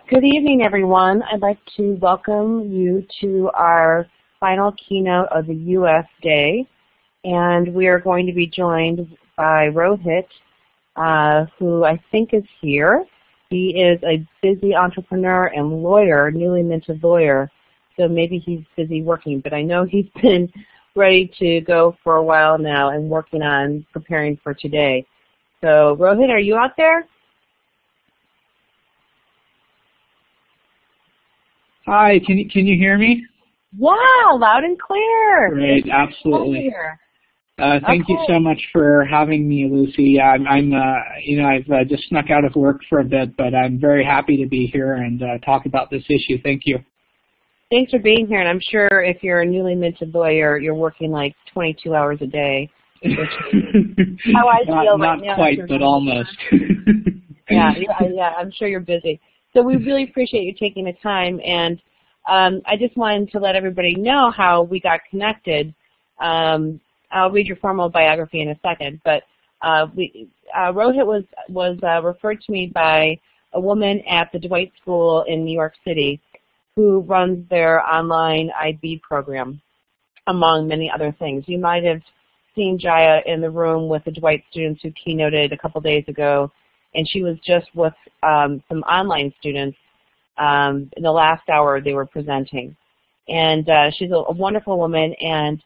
Good evening, everyone. I'd like to welcome you to our final keynote of the U.S. Day, and we are going to be joined by Rohit, who I think is here. He is a busy entrepreneur and lawyer, newly minted lawyer, so maybe he's busy working, but I know he's been ready to go for a while now and working on preparing for today. So, Rohit, are you out there? Hi, can you hear me? Yeah, loud and clear. Great, absolutely. Thank you so much for having me, Lucy. I've just snuck out of work for a bit, but I'm very happy to be here and talk about this issue. Thank you. Thanks for being here, and I'm sure if you're a newly minted lawyer, you're working like 22 hours a day. Which is how I feel right now. Not quite, but almost. Yeah, I'm sure you're busy. So we really appreciate you taking the time, and I just wanted to let everybody know how we got connected. I'll read your formal biography in a second, but Rohit was referred to me by a woman at the Dwight School in New York City who runs their online IB program, among many other things. You might have seen Jaya in the room with the Dwight students who keynoted a couple days ago, and she was just with some online students in the last hour they were presenting. And she's a wonderful woman, and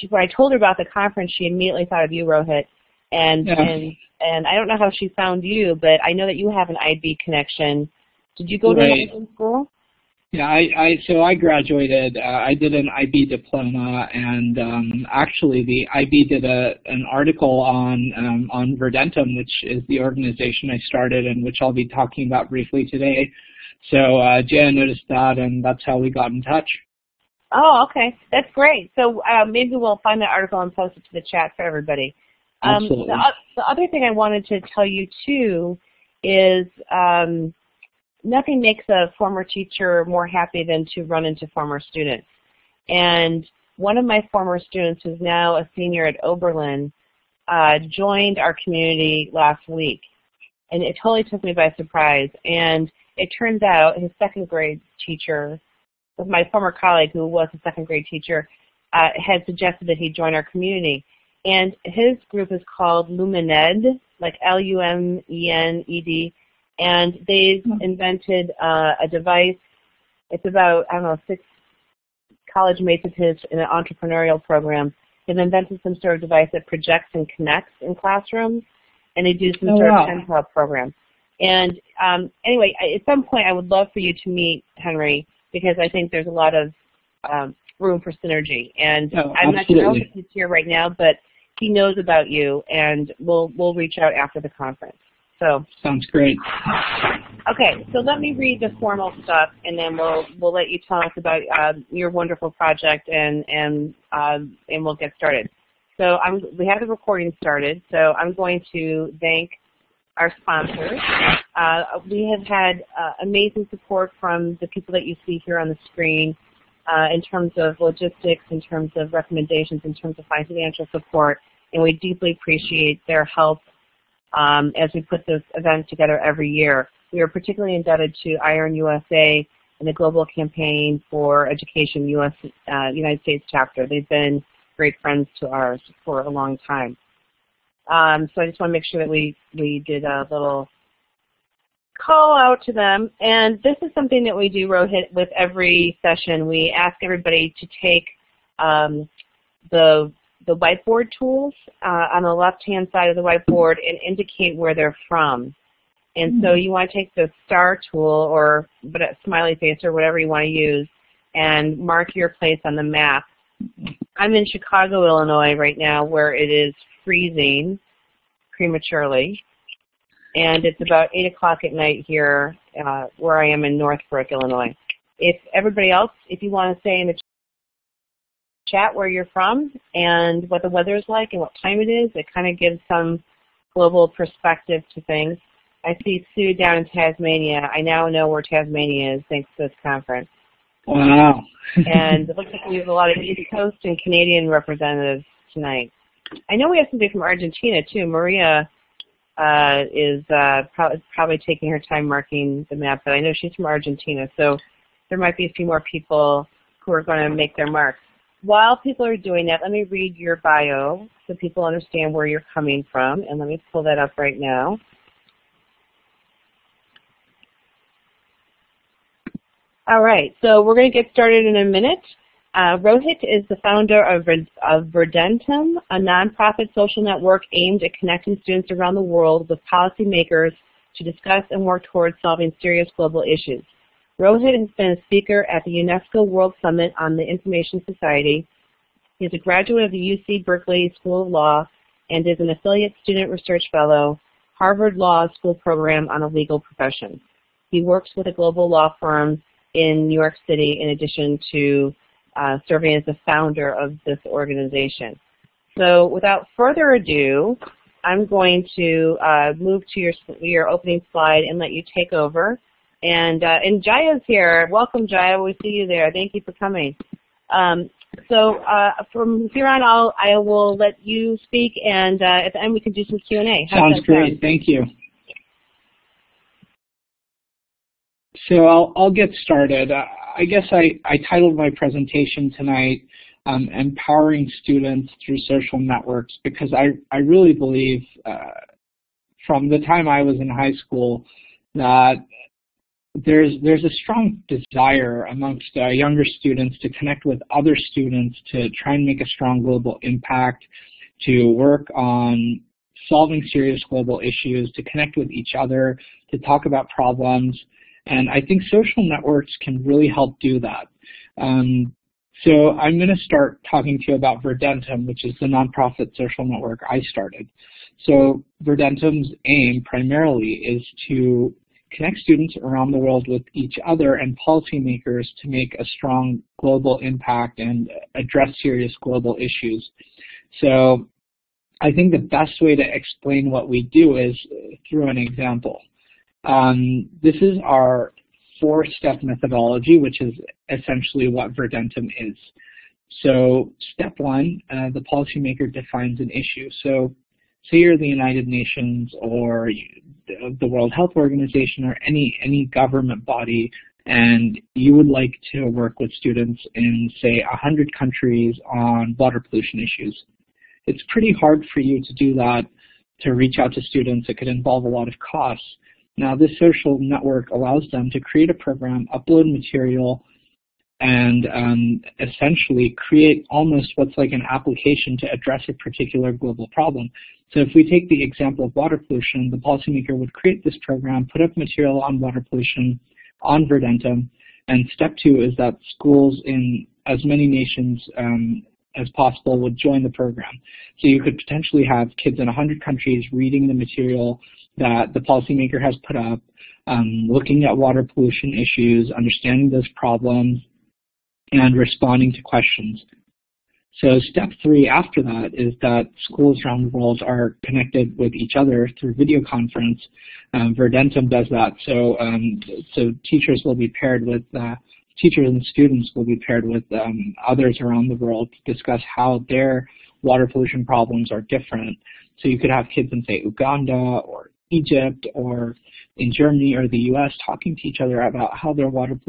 when I told her about the conference, she immediately thought of you, Rohit. And I don't know how she found you, but I know that you have an IB connection. Did you go to IB school? Yeah, so I graduated. I did an IB diploma, and actually the IB did an article on Verdentum, which is the organization I started and which I'll be talking about briefly today. So Jaya noticed that, and that's how we got in touch. Oh, okay, that's great. So maybe we'll find that article and post it to the chat for everybody. Absolutely. The other thing I wanted to tell you too is. Nothing makes a former teacher more happy than to run into former students. And one of my former students, who's now a senior at Oberlin, joined our community last week. And it totally took me by surprise. And it turns out his second grade teacher, my former colleague who was a second grade teacher, had suggested that he join our community. And his group is called Lumened, like L-U-M-E-N-E-D. And they've invented a device. It's about, 6 college mates of his in an entrepreneurial program. They've invented some sort of device that projects and connects in classrooms, and they do some sort of pen pal program. And anyway, at some point I would love for you to meet Henry, because I think there's a lot of room for synergy. And I'm not sure if he's here right now, but he knows about you, and we'll reach out after the conference. So sounds great. Okay, so let me read the formal stuff, and then we'll let you tell us about your wonderful project, and we'll get started. So we have the recording started. So I'm going to thank our sponsors. We have had amazing support from the people that you see here on the screen in terms of logistics, in terms of recommendations, in terms of financial support, and we deeply appreciate their help as we put this event together every year. We are particularly indebted to Iron USA and the Global Campaign for Education United States chapter. They've been great friends to ours for a long time. So I just want to make sure that we did a little call out to them. And this is something that we do, Rohit, with every session. We ask everybody to take the whiteboard tools on the left-hand side of the whiteboard and indicate where they're from. And so you want to take the star tool or a smiley face or whatever you want to use and mark your place on the map. I'm in Chicago, Illinois right now, where it is freezing prematurely. And it's about 8 o'clock at night here where I am in Northbrook, Illinois. If everybody else, if you want to say in the chat where you're from and what the weather is like and what time it is, it kind of gives some global perspective to things. I see Sue down in Tasmania. I now know where Tasmania is thanks to this conference. Wow. And it looks like we have a lot of East Coast and Canadian representatives tonight. I know we have somebody from Argentina too. Maria is probably taking her time marking the map, but I know she's from Argentina, so there might be a few more people who are going to make their marks. While people are doing that, let me read your bio so people understand where you're coming from, and let me pull that up right now. All right, so we're going to get started in a minute. Rohit is the founder of Verdentum, a nonprofit social network aimed at connecting students around the world with policymakers to discuss and work towards solving serious global issues. Rohit has been a speaker at the UNESCO World Summit on the Information Society. He is a graduate of the UC Berkeley School of Law and is an affiliate student research fellow, Harvard Law School program on the legal profession. He works with a global law firm in New York City in addition to serving as the founder of this organization. So without further ado, I'm going to move to your opening slide and let you take over. And Jaya's here. Welcome, Jaya. We see you there. Thank you for coming. So from here on, I will let you speak, and at the end we can do some Q&A. Sounds great. Thank you. So I'll get started. I guess I titled my presentation tonight Empowering Students Through Social Networks, because I really believe from the time I was in high school that there's a strong desire amongst younger students to connect with other students, to try and make a strong global impact, to work on solving serious global issues, to connect with each other, to talk about problems. And I think social networks can really help do that. So I'm going to start talking to you about Verdentum, which is the nonprofit social network I started. So Verdentum's aim primarily is to connect students around the world with each other and policymakers to make a strong global impact and address serious global issues. So I think the best way to explain what we do is through an example. This is our 4-step methodology, which is essentially what Verdentum is. So step 1, the policymaker defines an issue. So say you're the United Nations or the World Health Organization or any government body, and you would like to work with students in, say, 100 countries on water pollution issues. It's pretty hard for you to do that, to reach out to students. It could involve a lot of costs. Now, this social network allows them to create a program, upload material, and essentially create almost what's like an application to address a particular global problem. So if we take the example of water pollution, the policymaker would create this program, put up material on water pollution on Verdentum, and step 2 is that schools in as many nations as possible would join the program. So you could potentially have kids in 100 countries reading the material that the policymaker has put up, looking at water pollution issues, understanding those problems, and responding to questions. So step 3 after that is that schools around the world are connected with each other through video conference. Verdentum does that. So teachers will be paired with teachers and students will be paired with others around the world to discuss how their water pollution problems are different. So you could have kids in, say, Uganda or Egypt or in Germany or the US talking to each other about how their water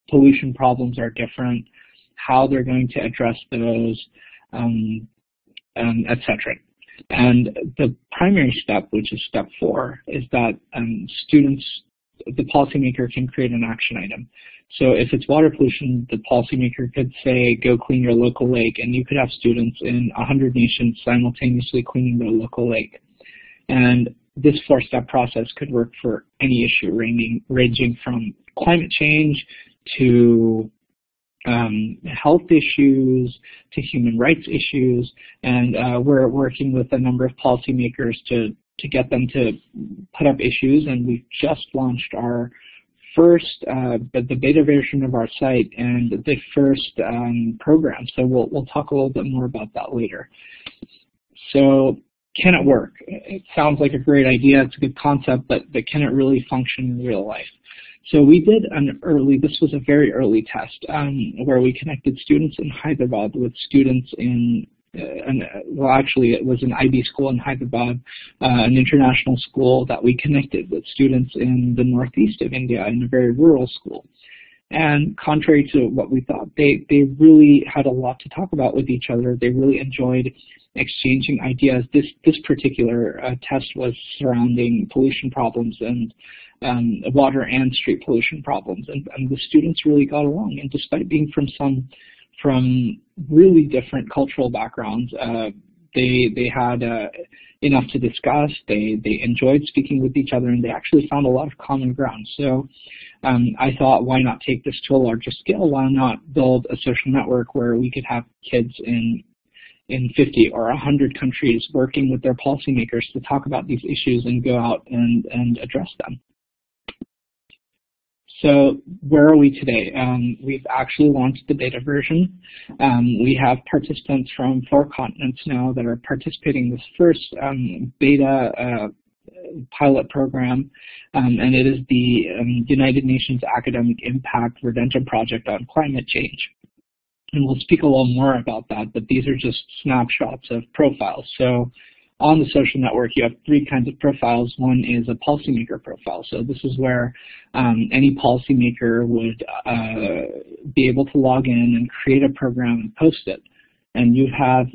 pollution problems are different, how they're going to address those, etc. And the primary step, which is step 4, is that the policymaker can create an action item. So if it's water pollution, the policymaker could say, go clean your local lake, and you could have students in 100 nations simultaneously cleaning their local lake. And this 4-step process could work for any issue, ranging from climate change to health issues to human rights issues, and we're working with a number of policymakers to get them to put up issues, and we've just launched our first, the beta version of our site and the first program, so we'll talk a little bit more about that later. So can it work? It sounds like a great idea, it's a good concept, but can it really function in real life? So we did this was a very early test where we connected students in Hyderabad with students in well, actually, it was an IB school in Hyderabad, an international school that we connected with students in the northeast of India in a very rural school. And contrary to what we thought, they really had a lot to talk about with each other. They really enjoyed exchanging ideas. This particular test was surrounding pollution problems and water and street pollution problems, and the students really got along. And despite being from really different cultural backgrounds, they had enough to discuss. They enjoyed speaking with each other, and they actually found a lot of common ground. So I thought, why not take this to a larger scale? Why not build a social network where we could have kids in 50 or 100 countries working with their policymakers to talk about these issues and go out and address them. So where are we today? We've actually launched the beta version. We have participants from 4 continents now that are participating in this first beta pilot program, and it is the United Nations Academic Impact Verdentum project on climate change. And we'll speak a little more about that, but these are just snapshots of profiles. So on the social network, you have 3 kinds of profiles. One is a policymaker profile. So this is where any policymaker would be able to log in and create a program and post it. And you have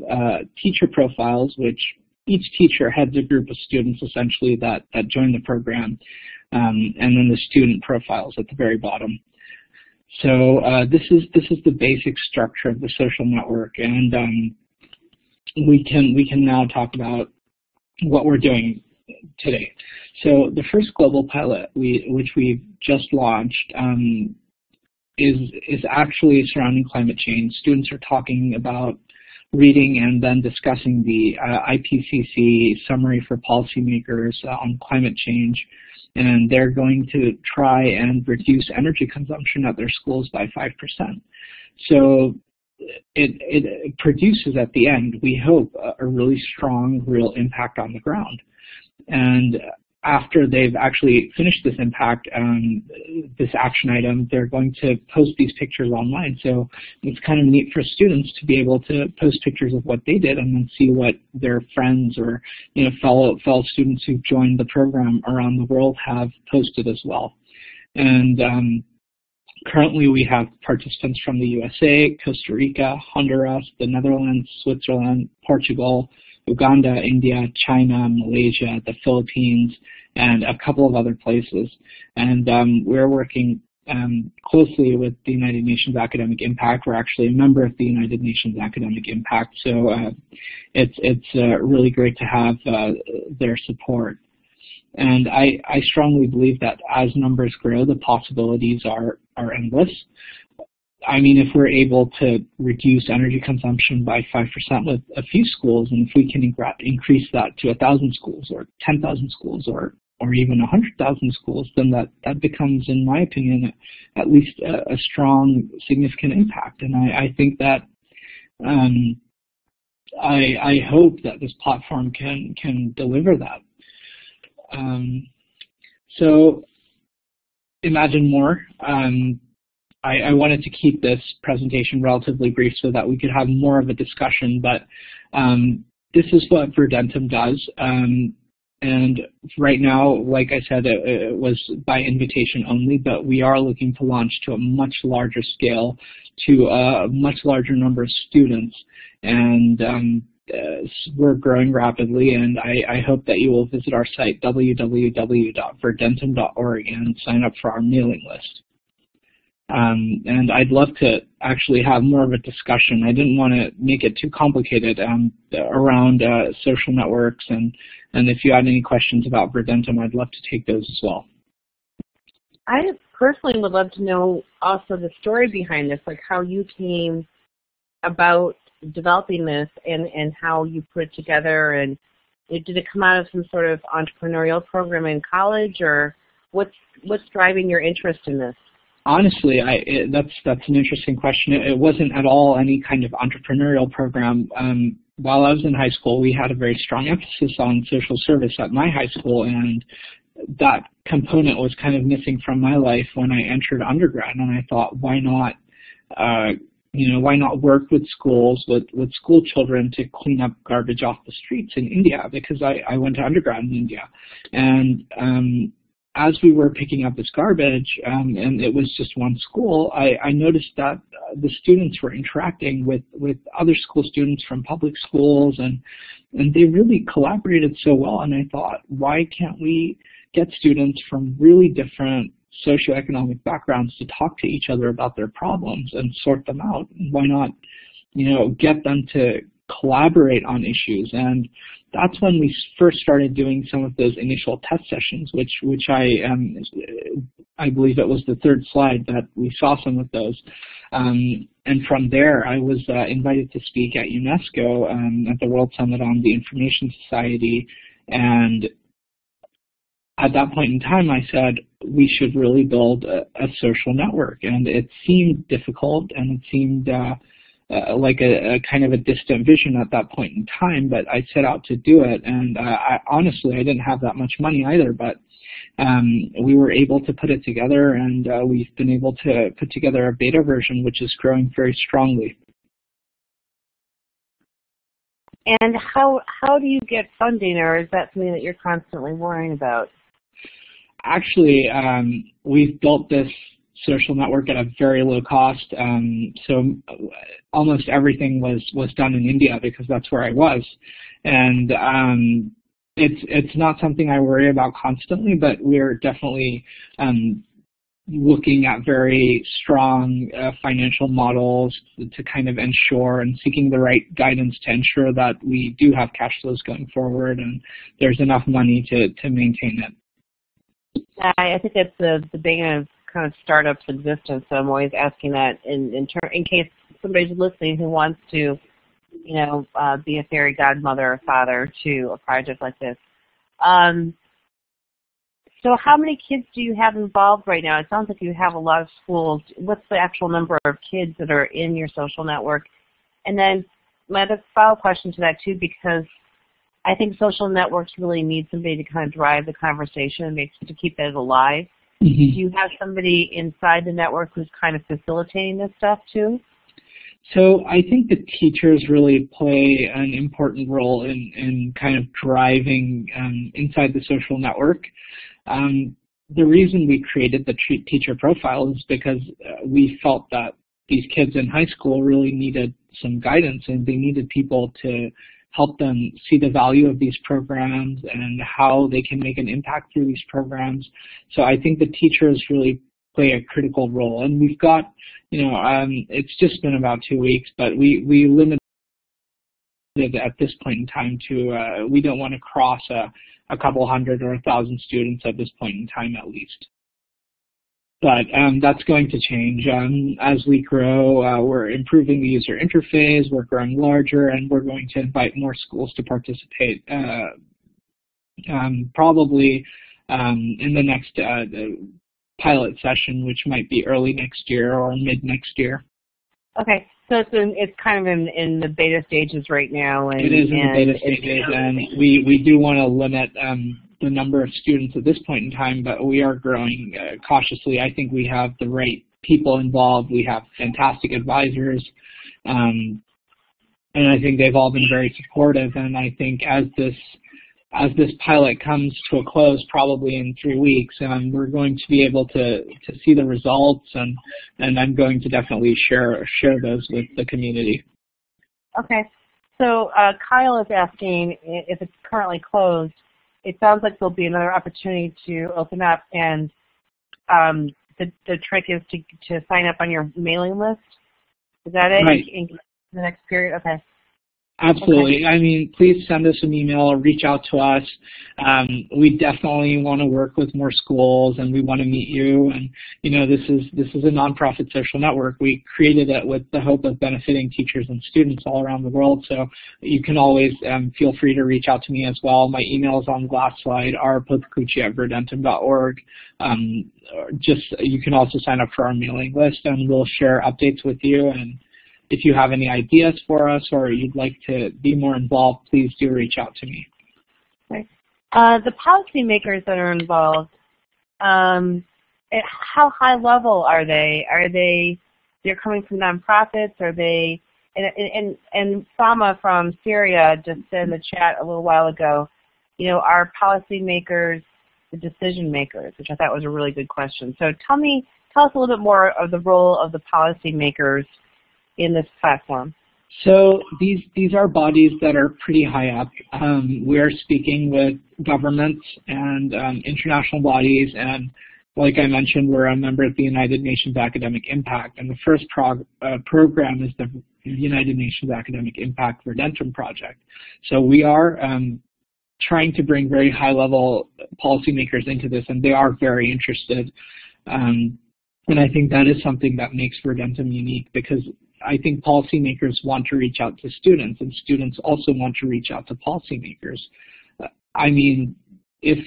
teacher profiles, which each teacher heads a group of students essentially that join the program, and then the student profiles at the very bottom. So this is the basic structure of the social network, and we can now talk about what we're doing today. So the first global pilot, which we've just launched, is actually surrounding climate change. Students are talking about reading and then discussing the IPCC summary for policymakers on climate change, and they're going to try and reduce energy consumption at their schools by 5%. So it produces at the end, we hope, a really strong, real impact on the ground. And after they've actually finished this impact, this action item, they're going to post these pictures online. So it's kind of neat for students to be able to post pictures of what they did and then see what their friends or fellow students who've joined the program around the world have posted as well. And currently we have participants from the USA, Costa Rica, Honduras, the Netherlands, Switzerland, Portugal, Uganda, India, China, Malaysia, the Philippines, and a couple of other places. And we're working closely with the United Nations Academic Impact. We're actually a member of the United Nations Academic Impact, so it's really great to have their support. And I strongly believe that as numbers grow, the possibilities are endless. I mean, if we're able to reduce energy consumption by 5% with a few schools, and if we can increase that to 1,000 schools or 10,000 schools or even 100,000 schools, then that becomes, in my opinion, at least a strong, significant impact. And I think that I hope that this platform can deliver that. So imagine more. I wanted to keep this presentation relatively brief so that we could have more of a discussion, but this is what Verdentum does. And right now, like I said, it was by invitation only, but we are looking to launch to a much larger scale, to a much larger number of students. And we're growing rapidly, and I hope that you will visit our site, www.verdentum.org, and sign up for our mailing list. And I'd love to actually have more of a discussion. I didn't want to make it too complicated around social networks, and if you had any questions about Verdentum, I'd love to take those as well. I personally would love to know also the story behind this, like how you came about developing this and how you put it together, and did it come out of some sort of entrepreneurial program in college, or what's driving your interest in this? Honestly, that's an interesting question. It wasn't at all any kind of entrepreneurial program. While I was in high school, we had a very strong emphasis on social service at my high school, and that component was kind of missing from my life when I entered undergrad, and I thought, why not why not work with schools, with school children to clean up garbage off the streets in India, because I went to undergrad in India. And as we were picking up this garbage, and it was just one school, I noticed that the students were interacting with other school students from public schools, and they really collaborated so well. And I thought, why can't we get students from really different socioeconomic backgrounds to talk to each other about their problems and sort them out? Why not, get them to collaborate on issues? And that's when we first started doing some of those initial test sessions, which I believe it was the third slide that we saw some of those. And from there, I was invited to speak at UNESCO at the World Summit on the Information Society. And at that point in time, I said, we should really build a social network. And it seemed difficult, and it seemed like a kind of a distant vision at that point in time, but I set out to do it. And honestly, I didn't have that much money either, but we were able to put it together, and we've been able to put together a beta version, which is growing very strongly. And how do you get funding, or is that something that you're constantly worrying about? Actually, we've built this social network at a very low cost. So almost everything was done in India, because that's where I was. And it's not something I worry about constantly, but we're definitely looking at very strong financial models to kind of ensure, and seeking the right guidance to ensure that we do have cash flows going forward and there's enough money to maintain it. I think that's the beginning of kind of startup's existence. So I'm always asking that in case somebody's listening who wants to, be a fairy godmother or father to a project like this. So how many kids do you have involved right now? It sounds like you have a lot of schools. What's the actual number of kids that are in your social network? And then my other follow-up question to that too, because I think social networks really need somebody to kind of drive the conversation, to keep it alive. Mm-hmm. Do you have somebody inside the network who's kind of facilitating this stuff too? So I think the teachers really play an important role in kind of driving inside the social network. The reason we created the teacher profile is because we felt that these kids in high school really needed some guidance, and they needed people to help them see the value of these programs and how they can make an impact through these programs. So I think the teachers really play a critical role. And we've got, it's just been about 2 weeks, but we limited at this point in time to, we don't want to cross a couple hundred or 1,000 students at this point in time at least. But that's going to change. As we grow, we're improving the user interface, we're growing larger, and we're going to invite more schools to participate, probably in the next pilot session, which might be early next year or mid next year. Okay, so it's kind of in the beta stages right now. And, it is in the beta stages, and we do want to limit the number of students at this point in time, but we are growing cautiously. I think we have the right people involved. We have fantastic advisors, and I think they've all been very supportive. And I think as this pilot comes to a close, probably in 3 weeks, we're going to be able to see the results, and I'm going to definitely share those with the community. Okay. So Kyle is asking if it's currently closed. It sounds like there'll be another opportunity to open up, and the trick is to sign up on your mailing list. Is that it? Right. In the next period? Okay. Absolutely. Okay. I mean, please send us an email or reach out to us. We definitely want to work with more schools, and we want to meet you. And this is a nonprofit social network. We created it with the hope of benefiting teachers and students all around the world. So you can always feel free to reach out to me as well. My email is on the last slide, pothukuchi@verdentum.org. You can also sign up for our mailing list, and we'll share updates with you. And if you have any ideas for us or you'd like to be more involved, please do reach out to me. Okay. The policymakers that are involved, how high level are they? Are they they're coming from nonprofits? Are they? And Sama from Syria just said in the chat a little while ago, are policymakers the decision makers, which I thought was a really good question. So tell us a little bit more of the role of the policymakers in this platform. So these are bodies that are pretty high up. We're speaking with governments and international bodies, and like I mentioned, we're a member of the United Nations Academic Impact, and the first program is the United Nations Academic Impact Verdentum project. So we are trying to bring very high-level policymakers into this, and they are very interested. And I think that is something that makes Verdentum unique, because I think policymakers want to reach out to students, and students also want to reach out to policymakers. I mean, if,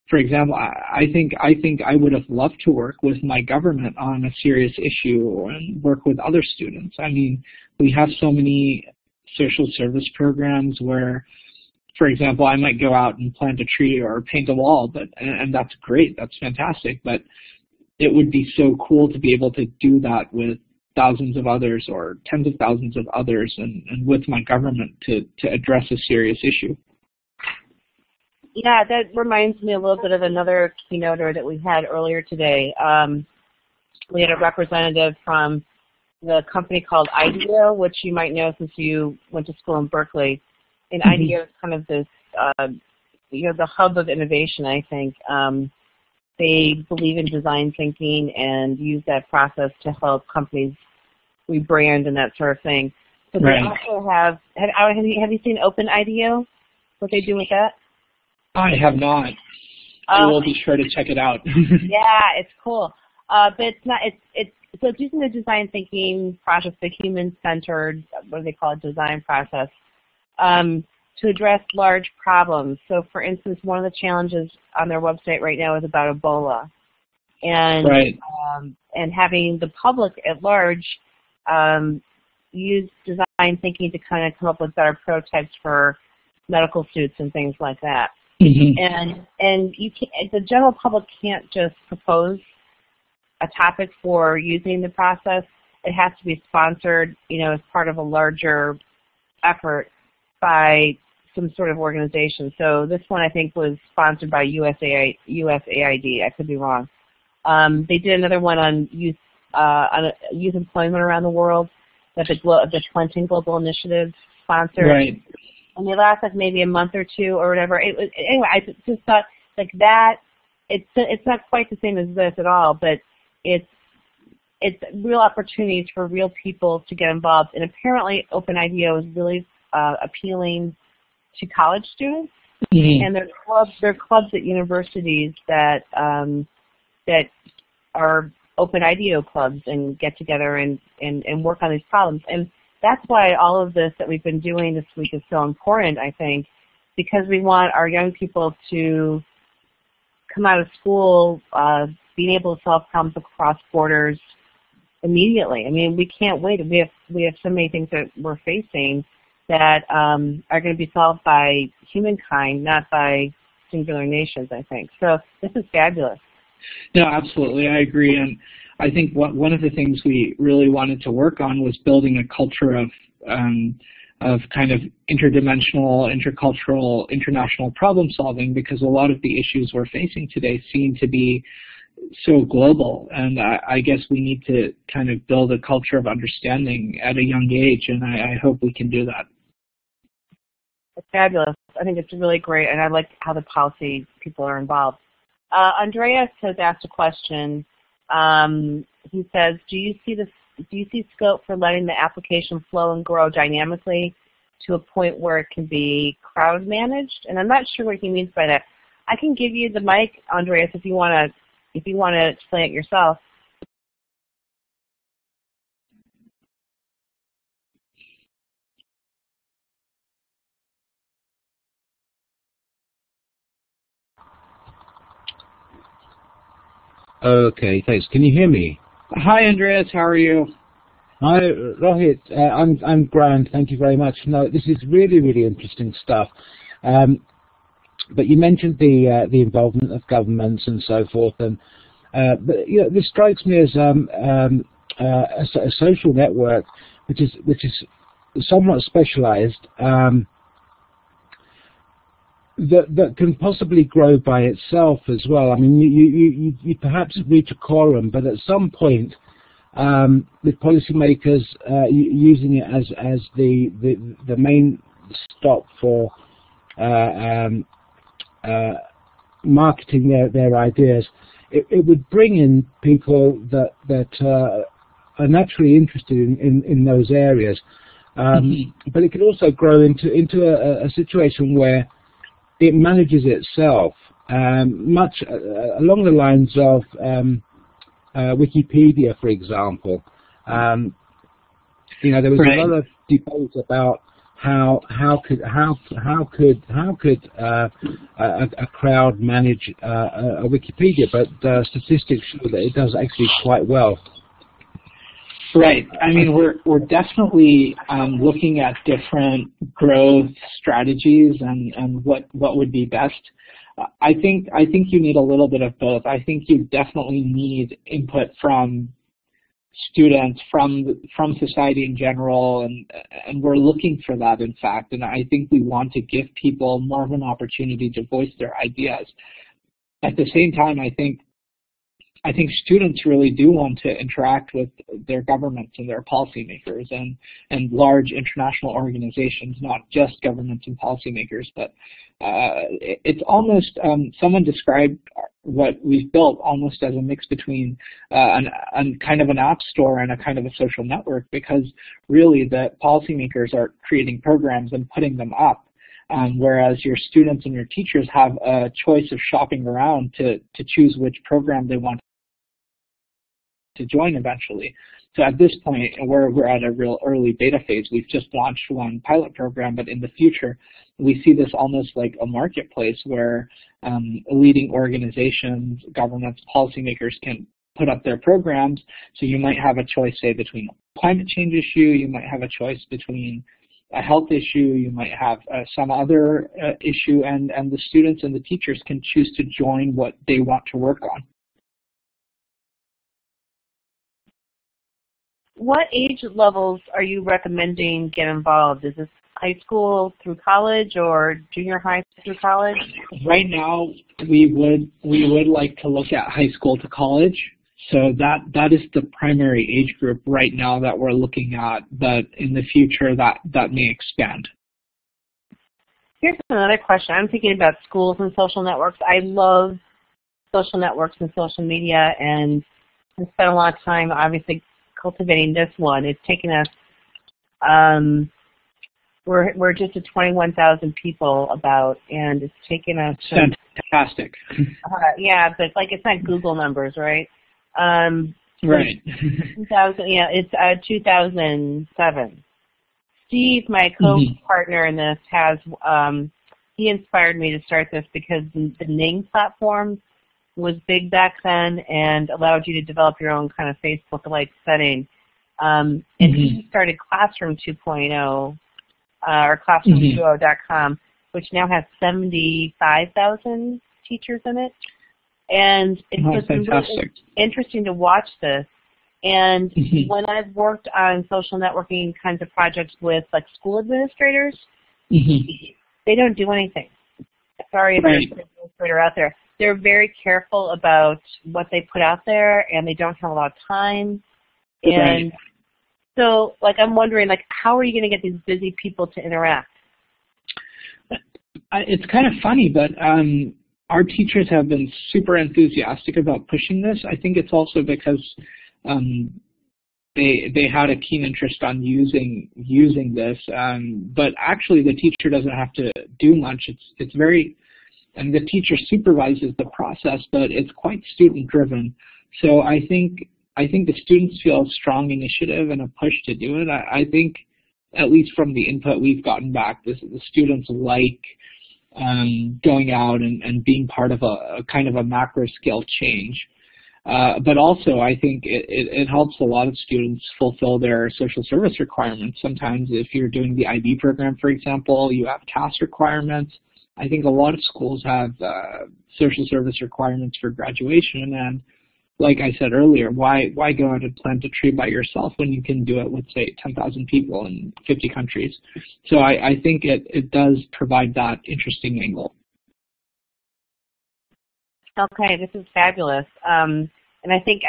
for example, I think I would have loved to work with my government on a serious issue and work with other students. I mean, we have so many social service programs where, for example, I might go out and plant a tree or paint a wall, and that's great, that's fantastic, but it would be so cool to be able to do that with thousands of others or tens of thousands of others, and with my government to address a serious issue. Yeah, that reminds me a little bit of another keynoter that we had earlier today. We had a representative from the company called IDEO, which you might know since you went to school in Berkeley. And IDEO is kind of this, the hub of innovation, I think. They believe in design thinking and use that process to help companies rebrand and that sort of thing. So they also have you seen Open IDEO? What they do with that? I have not. I will be sure to check it out. Yeah, it's cool. But it's not. So it's using the design thinking process, the human-centered, what do they call it, design process, to address large problems. So, for instance, one of the challenges on their website right now is about Ebola, and and having the public at large use design thinking to kind of come up with better prototypes for medical suits and things like that. And you the general public can't just propose a topic for using the process. It has to be sponsored, as part of a larger effort by some sort of organization. So this one I think was sponsored by USAID. I could be wrong. They did another one on youth employment around the world that the Clinton Global Initiative sponsored. Right. And they last like maybe a month or two or whatever. Anyway, I just thought like that. It's not quite the same as this at all, but it's real opportunities for real people to get involved. And apparently, Open IDEO is really appealing to college students, and there are clubs at universities that are Open IDEO clubs and get together and work on these problems. And that's why all of this that we've been doing this week is so important, I think, because we want our young people to come out of school being able to solve problems across borders immediately. I mean, we can't wait. We have so many things that we're facing that are going to be solved by humankind, not by singular nations, I think. So this is fabulous. No, absolutely. I agree. And I think one of the things we really wanted to work on was building a culture of kind of interdimensional, intercultural, international problem solving, because a lot of the issues we're facing today seem to be so global, and I guess we need to kind of build a culture of understanding at a young age, and I hope we can do that. It's fabulous. I think it's really great, and I like how the policy people are involved. Andreas has asked a question. He says, do you see scope for letting the application flow and grow dynamically to a point where it can be crowd managed? And I'm not sure what he means by that. I can give you the mic, Andreas, if you want to explain it yourself. Okay, thanks. Can you hear me? Hi, Andreas. How are you? Hi, Rohit. I'm grand. Thank you very much. No, this is really, really interesting stuff. But you mentioned the involvement of governments and so forth, and but this strikes me as a social network which is somewhat specialized, that can possibly grow by itself as well. I mean, you perhaps reach a quorum, but at some point, with policymakers using it as the main stop for marketing their ideas, it would bring in people that are naturally interested in those areas. But it could also grow into a situation where it manages itself, much along the lines of Wikipedia, for example. There was a lot of debate about how could a crowd manage a Wikipedia, but statistics show that it does actually quite well. Right. I mean, we're definitely looking at different growth strategies and what would be best. I think you need a little bit of both. I think you definitely need input from students, from society in general, and we're looking for that, in fact. And I think we want to give people more of an opportunity to voice their ideas. At the same time, I think students really do want to interact with their governments and their policymakers and large international organizations, not just governments and policymakers. But it's almost, someone described what we've built almost as a mix between kind of an app store and a kind of a social network, because really the policymakers are creating programs and putting them up. Whereas your students and your teachers have a choice of shopping around to choose which program they want to join eventually. So at this point, we're at a real early beta phase. We've just launched one pilot program, but in the future, we see this almost like a marketplace where leading organizations, governments, policymakers can put up their programs. So you might have a choice, say, between a climate change issue, you might have a choice between a health issue, you might have some other issue, and the students and the teachers can choose to join what they want to work on. What age levels are you recommending get involved? Is this high school through college or junior high through college? Right now, we would like to look at high school to college. So that is the primary age group right now that we're looking at, but in the future that may expand. Here's another question. I'm thinking about schools and social networks. I love social networks and social media, and I spent a lot of time obviously cultivating this one. It's taken us, we're just at 21,000 people about, and it's taken us. Fantastic. Yeah, but like it's not Google numbers, right? Right. 2000, yeah, it's 2007. Steve, my co-partner in this, has he inspired me to start this because the Ning platform was big back then and allowed you to develop your own kind of Facebook-like setting. And he started Classroom 2.0 or Classroom2.0.com, which now has 75,000 teachers in it. And it's just really interesting to watch this. And when I've worked on social networking kinds of projects with like school administrators, they don't do anything. Sorry if there's an administrator out there. They're very careful about what they put out there, and they don't have a lot of time. And so, like, I'm wondering, like, how are you going to get these busy people to interact? It's kind of funny, but our teachers have been super enthusiastic about pushing this. I think it's also because they had a keen interest on using this. But actually, the teacher doesn't have to do much. It's very, and the teacher supervises the process, but it's quite student-driven. So I think the students feel a strong initiative and a push to do it. I think, at least from the input we've gotten back, the students like going out and being part of a kind of a macro-scale change. But also, I think it helps a lot of students fulfill their social service requirements. Sometimes if you're doing the IB program, for example, you have CAS requirements. I think a lot of schools have social service requirements for graduation, and like I said earlier, why go out and plant a tree by yourself when you can do it with, say, 10,000 people in 50 countries? So I think it does provide that interesting angle. Okay, this is fabulous. And I think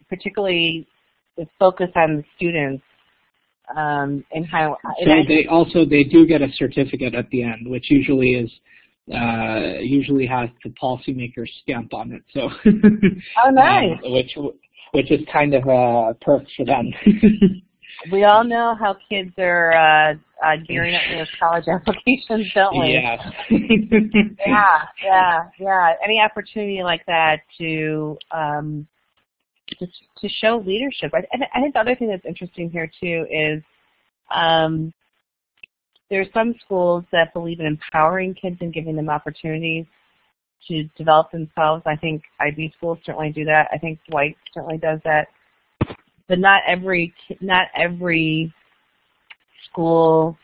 particularly the focus on the students and how. So they do get a certificate at the end, which usually has the policymaker stamp on it. So. Oh, nice. Which is kind of a perk for them. We all know how kids are gearing up for those college applications, don't we? Yes. Yeah. Any opportunity like that to show leadership. I think the other thing that's interesting here too is there are some schools that believe in empowering kids and giving them opportunities to develop themselves. I think IB schools certainly do that. I think Dwight certainly does that. But not every school,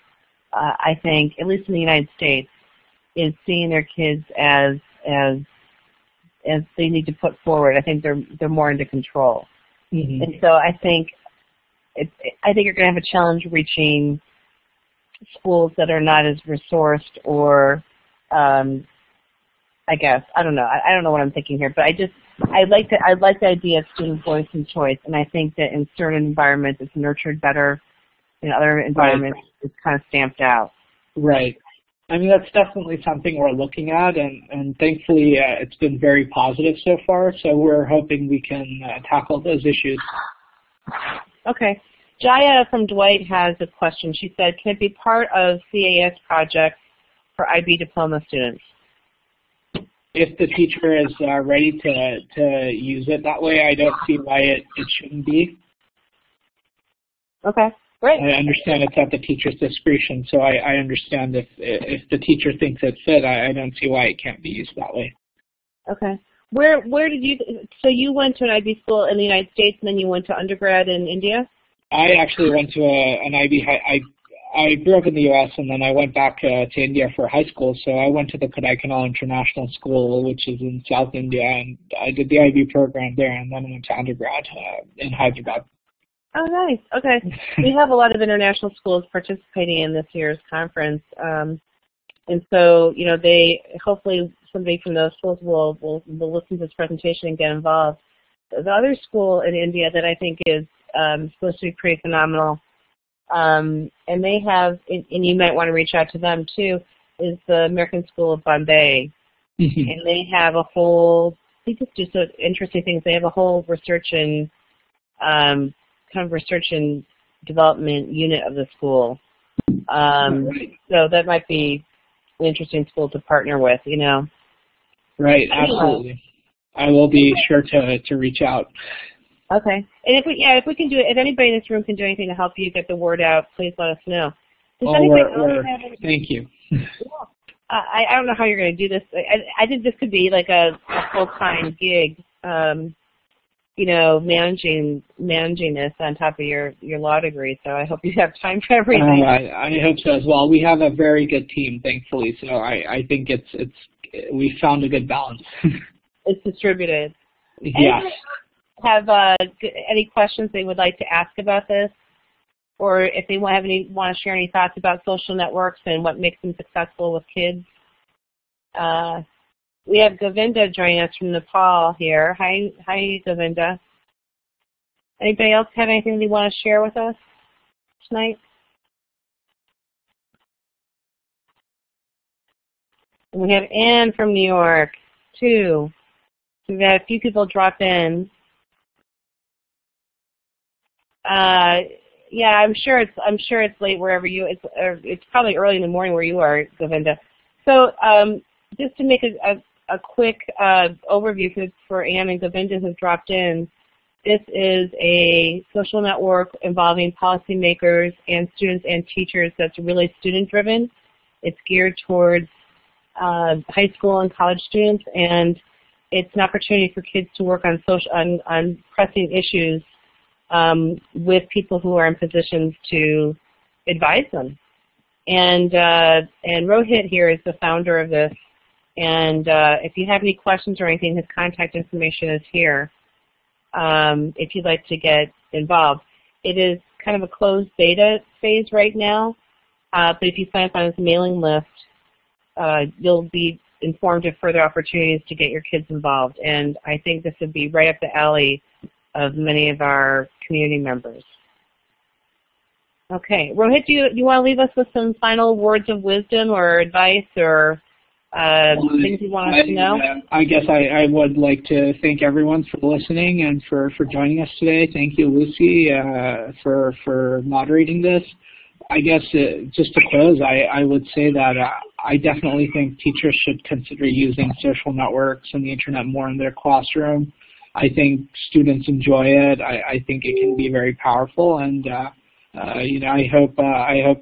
I think, at least in the United States, is seeing their kids as they need to put forward. I think they're more into control. Mm-hmm. And so I think you're going to have a challenge reaching schools that are not as resourced or I guess I don't know. I don't know what I'm thinking here, but I like the idea of student voice and choice, and I think that in certain environments it's nurtured better. In other environments, It's kind of stamped out. Right. I mean, that's definitely something we're looking at, and thankfully it's been very positive so far. So we're hoping we can tackle those issues. Okay. Jaya from Dwight has a question. She said, "Can it be part of CAS projects for IB diploma students?" If the teacher is ready to use it that way, I don't see why it shouldn't be. Okay, great. I understand it's at the teacher's discretion, so I understand if the teacher thinks it's fit, I don't see why it can't be used that way. Okay. Where did you? So you went to an IB school in the United States, and then you went to undergrad in India? I actually went to an IB. I grew up in the U.S. and then I went back to India for high school. So I went to the Kodaikanal International School, which is in South India, and I did the IB program there, and then I went to undergrad in Hyderabad. Oh, nice. Okay. We have a lot of international schools participating in this year's conference, and so hopefully somebody from those schools will listen to this presentation and get involved. The other school in India that I think is supposed to be pretty phenomenal. And they have, and you might want to reach out to them too, is the American School of Bombay. Mm-hmm. And they have a whole, they just do so interesting things. They have a whole research and research and development unit of the school. So that might be an interesting school to partner with, Right, absolutely. I will be sure to reach out. Okay. And if we can do it, if anybody in this room can do anything to help you get the word out, please let us know. Thank you. I don't know how you're going to do this. I think this could be like a full-time gig, managing this on top of your law degree. So I hope you have time for everything. I hope so as well. We have a very good team, thankfully. So I think we found a good balance. It's distributed. Yes. Have any questions they would like to ask about this, or if they want to share any thoughts about social networks and what makes them successful with kids. We have Govinda joining us from Nepal here. Hi, Govinda. Anybody else have anything they want to share with us tonight? And we have Ann from New York too. We've had a few people drop in. Yeah, I'm sure it's late wherever it's probably early in the morning where you are, Govinda. So just to make a quick overview for Anne and Govinda who've dropped in, this is a social network involving policymakers and students and teachers that's really student-driven. It's geared towards high school and college students, and it's an opportunity for kids to work on pressing issues with people who are in positions to advise them. And Rohit here is the founder of this. And if you have any questions or anything, his contact information is here. if you'd like to get involved. It is kind of a closed beta phase right now, but if you sign up on this mailing list, you'll be informed of further opportunities to get your kids involved. And I think this would be right up the alley of many of our community members. Okay, Rohit, do you want to leave us with some final words of wisdom or advice or things you want us to know? I guess I would like to thank everyone for listening and for joining us today. Thank you, Lucy, for moderating this. I guess just to close, I would say that I definitely think teachers should consider using social networks and the internet more in their classroom. I think students enjoy it. I think it can be very powerful, and I hope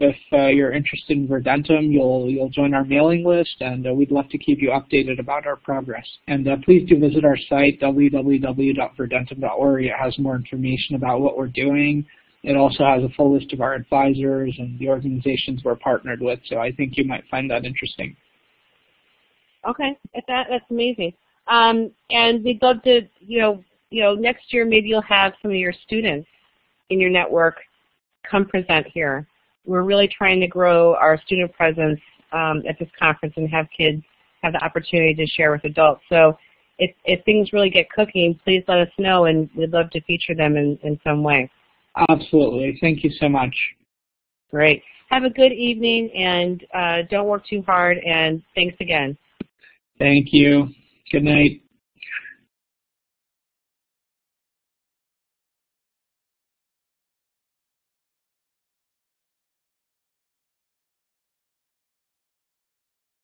if you're interested in Verdentum, you'll join our mailing list, and we'd love to keep you updated about our progress. And please do visit our site, www.verdentum.org. It has more information about what we're doing. It also has a full list of our advisors and the organizations we're partnered with, so I think you might find that interesting. Okay, that's amazing. And we'd love to, next year maybe you'll have some of your students in your network come present here. We're really trying to grow our student presence at this conference and have kids have the opportunity to share with adults. So if things really get cooking, please let us know, and we'd love to feature them in some way. Absolutely. Thank you so much. Great. Have a good evening, and don't work too hard, and thanks again. Thank you. Good night.